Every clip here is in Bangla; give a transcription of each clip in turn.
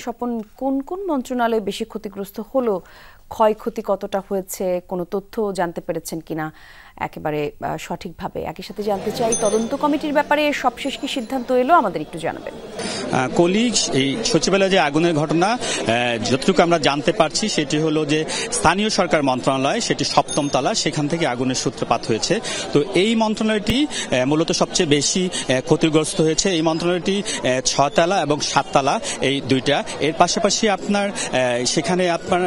স্বপন, কোন কোন মন্ত্রণালয় বেশি ক্ষতিগ্রস্ত হলো, ক্ষয়ক্ষতি কতটা হয়েছে, কোনো তথ্য জানতে পেরেছেন কিনা একেবারে সঠিকভাবে? একই সাথে জানতে চাই তদন্ত কমিটির ব্যাপারে সবশেষ কি সিদ্ধান্ত এলো, আমাদের একটু জানাবেন। কলিগ, এই সচিবালয়ে যে আগুনের ঘটনা যতটুকু আমরা জানতে পারছি সেটি হলো যে স্থানীয় সরকার মন্ত্রণালয়, সেটি 7ম তলা, সেখান থেকে আগুনের সূত্রপাত হয়েছে। তো এই মন্ত্রণালয়টি মূলত সবচেয়ে বেশি ক্ষতিগ্রস্ত হয়েছে। এই মন্ত্রণালয়টি 6 তলা এবং 7 তলা এই দুইটা। এর পাশাপাশি আপনার সেখানে আপনার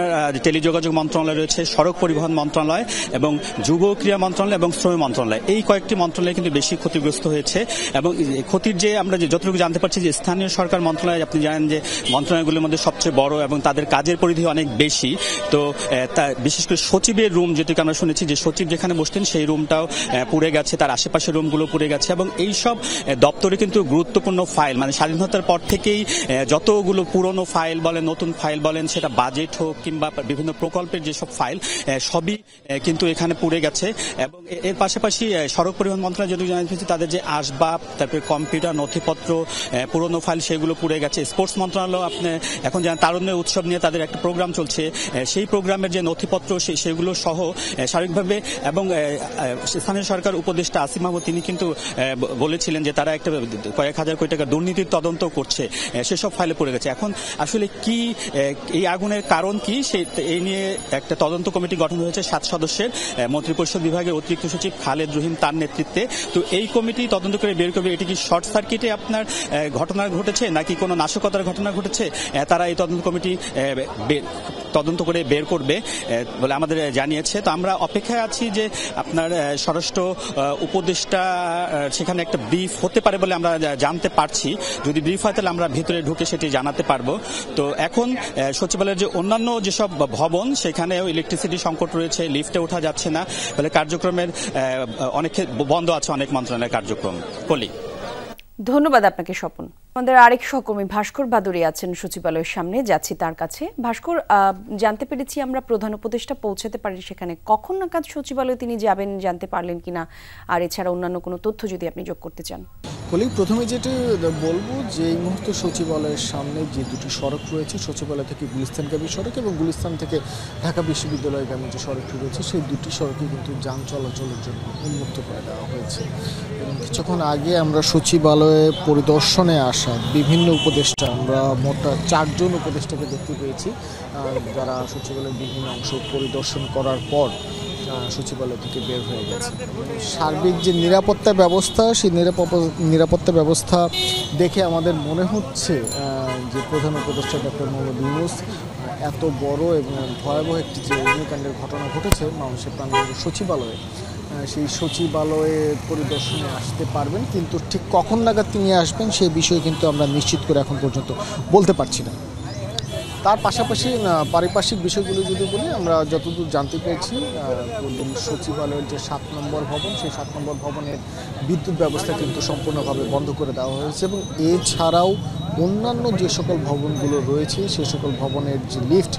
টেলিযোগাযোগ মন্ত্রণালয় রয়েছে, সড়ক পরিবহন মন্ত্রণালয় এবং যুব ক্রীড়া মন্ত্রণালয় এবং শ্রম মন্ত্রণালয়, এই কয়েকটি মন্ত্রণালয় কিন্তু বেশি ক্ষতিগ্রস্ত হয়েছে। এবং ক্ষতির যে আমরা যতটুকু জানতে পারছি যে স্থানীয় সরকার মন্ত্রণালয়, আপনি জানেন যে মন্ত্রণালয়গুলোর মধ্যে সবচেয়ে বড় এবং তাদের কাজের পরিধি অনেক বেশি। তো বিশেষ করে সচিবের রুম, যেটুকু আমরা শুনেছি যে সচিব যেখানে বসতেন সেই রুমটাও পুড়ে গেছে, তার আশেপাশের রুমগুলো পুড়ে গেছে। এবং এইসব দপ্তরে কিন্তু গুরুত্বপূর্ণ ফাইল, মানে স্বাধীনতার পর থেকেই যতগুলো পুরনো ফাইল বলেন, নতুন ফাইল বলেন, সেটা বাজেট হোক কিংবা বিভিন্ন প্রকল্পের যেসব ফাইল, সবই কিন্তু এখানে পুড়ে গেছে। এবং এর পাশাপাশি সড়ক পরিবহন মন্ত্রণালয় যেটুকু জানিয়েছে তাদের যে আসবাব, তারপরে কম্পিউটার, নথিপত্র, পুরনো ফাইল, সেগুলো পুড়ে গেছে। স্পোর্টস মন্ত্রণালয়, আপনি এখন জানেন তারুণ্যের উৎসব নিয়ে তাদের একটা প্রোগ্রাম চলছে, সেই প্রোগ্রামের যে নথিপত্র সেগুলো সহ স্বাভাবিকভাবে। এবং স্থানীয় সরকার উপদেষ্টা আসিফ মাহমুদ তিনি কিন্তু বলেছিলেন যে তারা একটা কয়েক হাজার কোটি টাকা দুর্নীতির তদন্ত করছে, সেসব ফাইলে পড়ে গেছে। এখন আসলে কি এই আগুনের কারণ কি, এই নিয়ে একটা তদন্ত কমিটি গঠন হয়েছে 7 সদস্যের মন্ত্রিপরিষদ বিভাগের অতিরিক্ত সচিব খালেদ রহিম তার নেতৃত্বে। তো এই কমিটি তদন্ত করে বের করবে এটি কি শর্ট সার্কিটে আপনার ঘটনা ঘটেছে নাকি কোনো নাশকতার ঘটনা ঘটেছে। তারা এই তদন্ত কমিটি তদন্ত করে বের করবে বলে আমাদের জানিয়েছে। তো আমরা অপেক্ষায় আছি যে আপনার স্বরাষ্ট্র উপদেষ্টা সেখানে একটা ব্রিফ হতে পারে বলে আমরা জানতে পারছি। যদি ব্রিফ হয় তাহলে আমরা ভিতরে ঢুকে সেটি জানাতে পারবো। তো এখন সচিবালয়ের যে অন্যান্য যেসব ভবন, সেখানেও ইলেকট্রিসিটি সংকট রয়েছে, লিফটে ওঠা যাচ্ছে না, ফলে কার্যক্রমের অনেক বন্ধ আছে অনেক মন্ত্রণালয়ের কার্যক্রম। কলি, ধন্যবাদ আপনাকে স্বপন। আমাদের আরেক সহকর্মী ভাস্কর বাদুড়ি আছেন সচিবালয়ের সামনে, যাচ্ছি তার কাছে। ভাস্কর, জানতে পেরেছি আমরা প্রধান উপদেষ্টা পৌঁছাতে পারেন সেখানে, কখন নাগাদ সচিবালয়ে তিনি যাবেন জানতে পারলেন কিনা, আর এছাড়া অন্যান্য কোনো তথ্য যদি আপনি যোগ করতে চান। প্রথমে যেটি বলবো যে এই মুহূর্তে সচিবালয়ের সামনে যে দুটি সড়ক রয়েছে, সচিবালয় থেকে গুলিস্তানগামী সড়ক এবং গুলিস্তান থেকে ঢাকা বিশ্ববিদ্যালয়গামী যে সড়কটি রয়েছে, সেই দুটি সড়কে কিন্তু যান চলাচলের জন্য উন্মুক্ত করে দেওয়া হয়েছে। এবং কিছুক্ষণ আগে আমরা সচিবালয়ে পরিদর্শনে আসা বিভিন্ন উপদেষ্টা, আমরা মোট 4 জন উপদেষ্টাকে দেখতে পেয়েছি যারা সচিবালয়ের বিভিন্ন অংশ পরিদর্শন করার পর সচিবালয় থেকে বের হয়ে গেছে। সার্বিক যে নিরাপত্তা ব্যবস্থা, সেই নিরাপত্তা ব্যবস্থা দেখে আমাদের মনে হচ্ছে যে প্রধান উপদেষ্টা ডক্টর মোহাম্মদ ইউনূস এত বড় এবং ভয়াবহ একটি যে অগ্নিকাণ্ডের ঘটনা ঘটেছে মানুষের প্রাণবন্ত সচিবালয়ে, সেই সচিবালয়ে পরিদর্শনে আসতে পারবেন, কিন্তু ঠিক কখন নাগাদ তিনি আসবেন সেই বিষয়ে কিন্তু আমরা নিশ্চিত করে এখন পর্যন্ত বলতে পারছি না। তার পাশাপাশি পারিপার্শ্বিক বিষয়গুলো যদি বলি, আমরা যতদূর জানতে পেরেছি সচিবালয়ের যে 7 নম্বর ভবন, সেই 7 নম্বর ভবনের বিদ্যুৎ ব্যবস্থা কিন্তু সম্পূর্ণভাবে বন্ধ করে দেওয়া হয়েছে। এবং এছাড়াও অন্যান্য যে সকল ভবনগুলো রয়েছে সেই সকল ভবনের যে লিফট,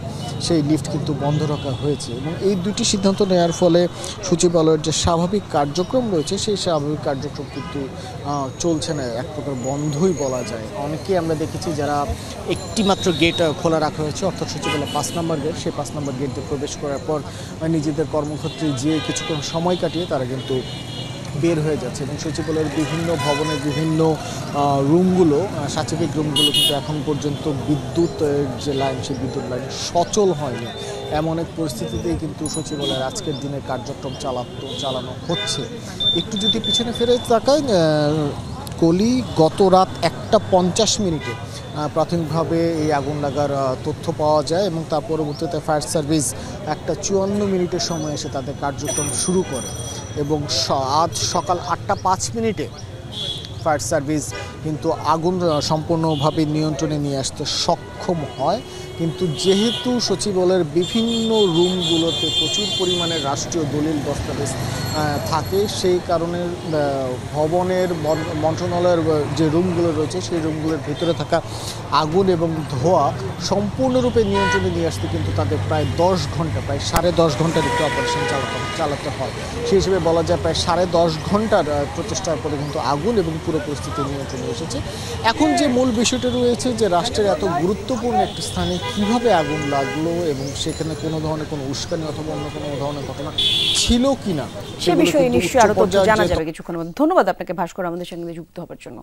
সেই লিফট কিন্তু বন্ধ রাখা হয়েছে। এবং এই দুটি সিদ্ধান্ত নেওয়ার ফলে সচিবালয়ের যে স্বাভাবিক কার্যক্রম রয়েছে সেই স্বাভাবিক কার্যক্রম কিন্তু চলছে না, এক প্রকার বন্ধই বলা যায়। অনেকেই আমরা দেখেছি যারা একটি মাত্র গেট খোলা রাখা হয়েছে, অর্থাৎ সচিবালয় 5 নম্বর গেট, সেই 5 নম্বর গেট দিয়ে প্রবেশ করার পর নিজেদের কর্মক্ষেত্রে যে কিছুক্ষণ সময় কাটিয়ে তারা কিন্তু বের হয়ে যাচ্ছে। এবং সচিবালয়ের বিভিন্ন ভবনের বিভিন্ন রুমগুলো, সাচিবিক রুমগুলো কিন্তু এখন পর্যন্ত বিদ্যুতের যে লাইন, সেই বিদ্যুৎ লাইন সচল হয়নি। এমন এক পরিস্থিতিতেই কিন্তু সচিবালয়ের আজকের দিনের কার্যক্রম চালানো হচ্ছে। একটু যদি পিছনে ফিরে তাকাই, কলি, গত রাত 1:50 প্রাথমিকভাবে এই আগুন লাগার তথ্য পাওয়া যায় এবং তার পরবর্তীতে ফায়ার সার্ভিস 1:54 সময় এসে তাদের কার্যক্রম শুরু করে। এবং আজ সকাল 8:05 ফায়ার সার্ভিস কিন্তু আগুন সম্পূর্ণভাবে নিয়ন্ত্রণে নিয়ে আসতে সক্ষম হয়। কিন্তু যেহেতু সচিবালয়ের বিভিন্ন রুমগুলোতে প্রচুর পরিমাণে রাষ্ট্রীয় দলিল দস্তাবেজ থাকে, সেই কারণে ভবনের মন্ত্রণালয়ের যে রুমগুলো রয়েছে সেই রুমগুলোর ভেতরে থাকা আগুন এবং ধোঁয়া সম্পূর্ণরূপে নিয়ন্ত্রণে নিয়ে আসতে কিন্তু তাদের প্রায় 10 ঘন্টা, প্রায় 10.5 ঘন্টার একটি অপারেশন চালাতে হয়। সেই হিসেবে বলা যায় প্রায় 10.5 ঘন্টার প্রচেষ্টার পরে কিন্তু আগুন এবং পুরো পরিস্থিতি নিয়ন্ত্রণে এসেছে। এখন যে মূল বিষয়টা রয়েছে যে রাষ্ট্রের এত গুরুত্বপূর্ণ একটি স্থানে কিভাবে আগুন লাগলো এবং সেখানে কোনো ধরনের কোনো উস্কানি অথবা অন্য কোনো ধরনের ঘটনা ছিল কিনা, সে বিষয়ে নিশ্চয়ই আরো তথ্য জানা যাবে কিছুক্ষণের মধ্যে। ধন্যবাদ আপনাকে ভাস্কর আমাদের সঙ্গে যুক্ত হবার জন্য।